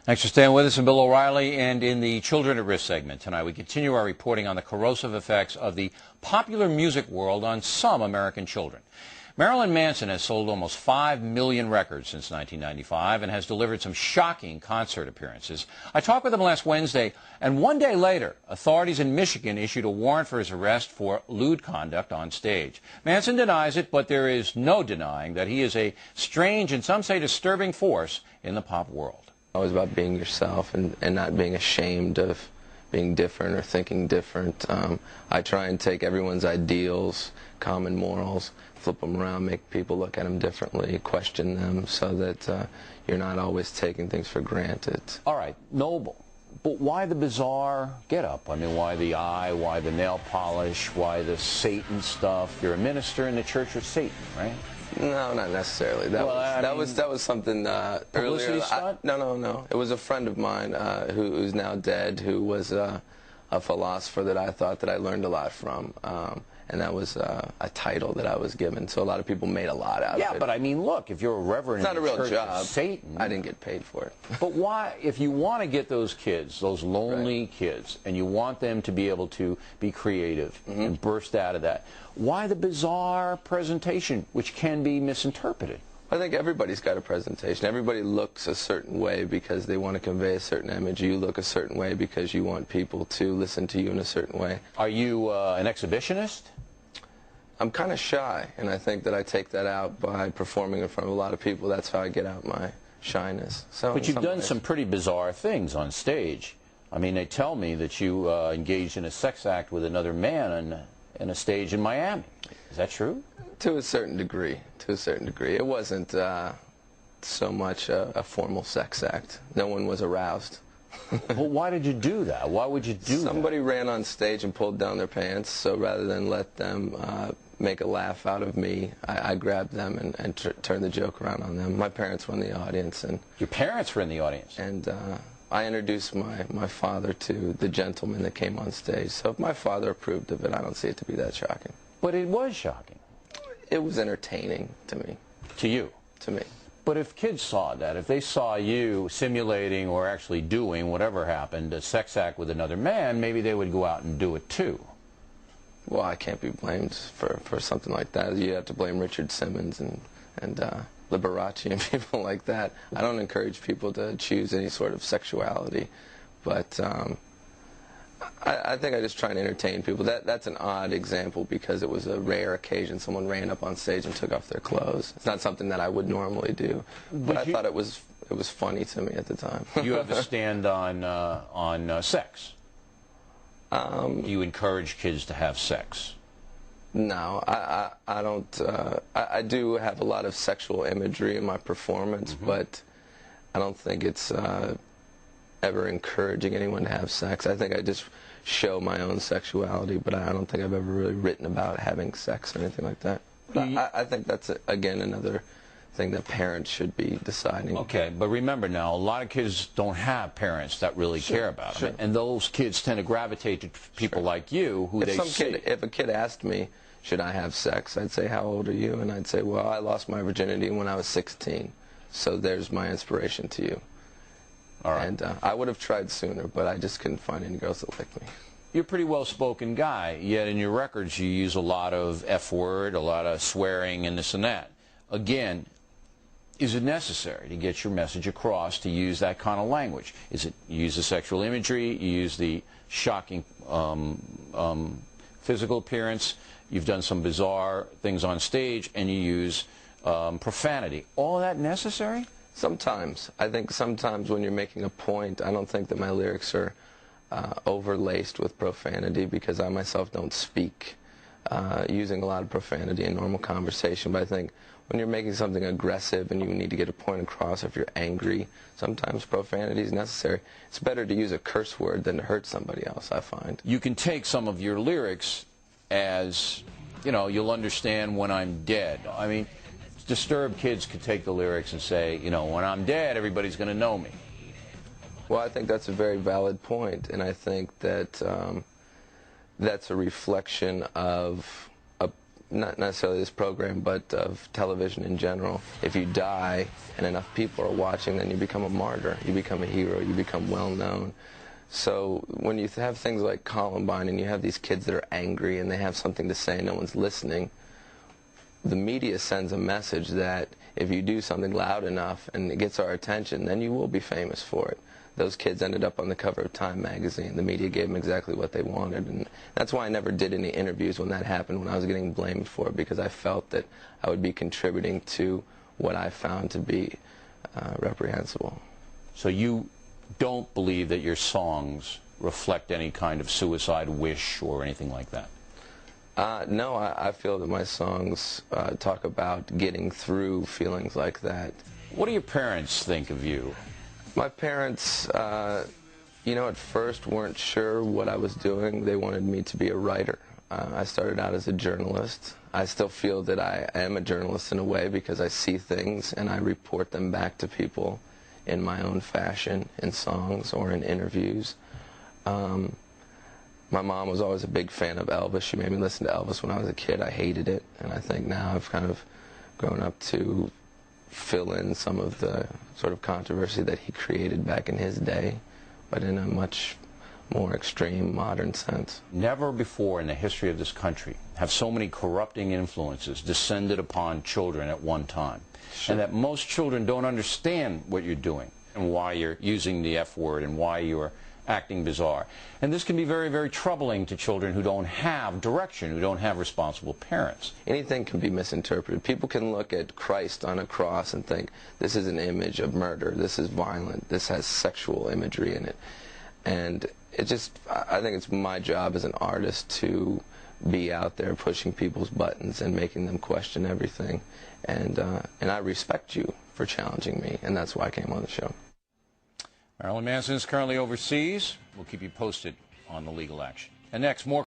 Thanks for staying with us. I'm Bill O'Reilly, and in the Children at Risk segment tonight, we continue our reporting on the corrosive effects of the popular music world on some American children. Marilyn Manson has sold almost 5 million records since 1995 and has delivered some shocking concert appearances. I talked with him last Wednesday, and one day later, authorities in Michigan issued a warrant for his arrest for lewd conduct on stage. Manson denies it, but there is no denying that he is a strange and some say disturbing force in the pop world. Always about being yourself and not being ashamed of being different or thinking different. I try and take everyone's ideals, common morals, flip them around, make people look at them differently, question them so that you're not always taking things for granted. All right, noble. But why the bizarre get-up? I mean, why the eye, why the nail polish, why the Satan stuff? You're a minister in the Church of Satan, right? No, not necessarily. That was something earlier. No. It was a friend of mine who's now dead, who was a philosopher that I thought that I learned a lot from, and that was a title that I was given. So a lot of people made a lot out of it. Yeah, but I mean, look, if you're a reverend in the Church of Satan, I didn't get paid for it. But why, if you want to get those kids, those lonely kids, and you want them to be able to be creative and burst out of that, why the bizarre presentation, which can be misinterpreted? I think everybody's got a presentation. Everybody looks a certain way because they want to convey a certain image. You look a certain way because you want people to listen to you in a certain way. Are you an exhibitionist? I'm kind of shy, and I think that I take that out by performing in front of a lot of people. That's how I get out my shyness. So, but you've done some pretty bizarre things on stage. I mean, they tell me that you engaged in a sex act with another man in a stage in Miami. Is that true? To a certain degree. To a certain degree. It wasn't so much a formal sex act. No one was aroused. Well, why did you do that? Why would you do that? Somebody ran on stage and pulled down their pants, so rather than let them make a laugh out of me, I grabbed them and turned the joke around on them. My parents were in the audience. And your parents were in the audience? And I introduced my father to the gentleman that came on stage. So if my father approved of it, I don't see it to be that shocking. But it was shocking. It was entertaining to me. To you? To me. But if kids saw that, if they saw you simulating or actually doing whatever happened, a sex act with another man, maybe they would go out and do it too. Well, I can't be blamed for something like that. You have to blame Richard Simmons and Liberace and people like that. I don't encourage people to choose any sort of sexuality, but I think I just try and entertain people. That's an odd example because it was a rare occasion. Someone ran up on stage and took off their clothes. It's not something that I would normally do, but I thought it was funny to me at the time. You have a stand on sex. Do you encourage kids to have sex? No, I don't. I do have a lot of sexual imagery in my performance, but I don't think it's ever encouraging anyone to have sex. I think I just show my own sexuality, but I don't think I've ever really written about having sex or anything like that. But I think that's, again, another thing that parents should be deciding. Okay, but remember now, a lot of kids don't have parents that really care about them, and those kids tend to gravitate to people like you who they see. If a kid asked me, should I have sex, I'd say, how old are you? And I'd say, well, I lost my virginity when I was 16, so there's my inspiration to you. All right. And I would have tried sooner, but I just couldn't find any girls that liked me. You're a pretty well-spoken guy, yet in your records you use a lot of F-word, a lot of swearing, and this and that. Again, is it necessary to get your message across to use that kind of language? Is it you use the sexual imagery, you use the shocking physical appearance, you've done some bizarre things on stage, and you use profanity. All that necessary? Sometimes. I think sometimes when you're making a point, I don't think that my lyrics are overlaced with profanity because I myself don't speak using a lot of profanity in normal conversation. But I think when you're making something aggressive and you need to get a point across, if you're angry, sometimes profanity is necessary. It's better to use a curse word than to hurt somebody else, I find. You can take some of your lyrics as, you know, you'll understand when I'm dead. I mean, disturbed kids could take the lyrics and say, you know, when I'm dead, everybody's going to know me. Well, I think that's a very valid point, and I think that that's a reflection of not necessarily this program, but of television in general. If you die and enough people are watching, then you become a martyr, you become a hero, you become well known. So when you have things like Columbine and you have these kids that are angry and they have something to say, no one's listening, the media sends a message that if you do something loud enough and it gets our attention, then you will be famous for it. Those kids ended up on the cover of Time magazine. The media gave them exactly what they wanted, and that's why I never did any interviews when that happened, when I was getting blamed for it, because I felt that I would be contributing to what I found to be reprehensible. So you don't believe that your songs reflect any kind of suicide wish or anything like that? No, I feel that my songs talk about getting through feelings like that. What do your parents think of you? My parents, at first weren't sure what I was doing. They wanted me to be a writer. I started out as a journalist. I still feel that I am a journalist in a way because I see things and I report them back to people in my own fashion, in songs or in interviews. My mom was always a big fan of Elvis. She made me listen to Elvis when I was a kid. I hated it, and I think now I've kind of grown up to fill in some of the sort of controversy that he created back in his day, but in a much more extreme, modern sense. Never before in the history of this country have so many corrupting influences descended upon children at one time. Sure. And that most children don't understand what you're doing and why you're using the F word and why you're acting bizarre. And this can be very, very troubling to children who don't have direction, who don't have responsible parents. Anything can be misinterpreted. People can look at Christ on a cross and think, this is an image of murder, this is violent, this has sexual imagery in it. And I think it's my job as an artist to be out there pushing people's buttons and making them question everything. And I respect you for challenging me, and that's why I came on the show. Marilyn Manson is currently overseas. We'll keep you posted on the legal action. And next, more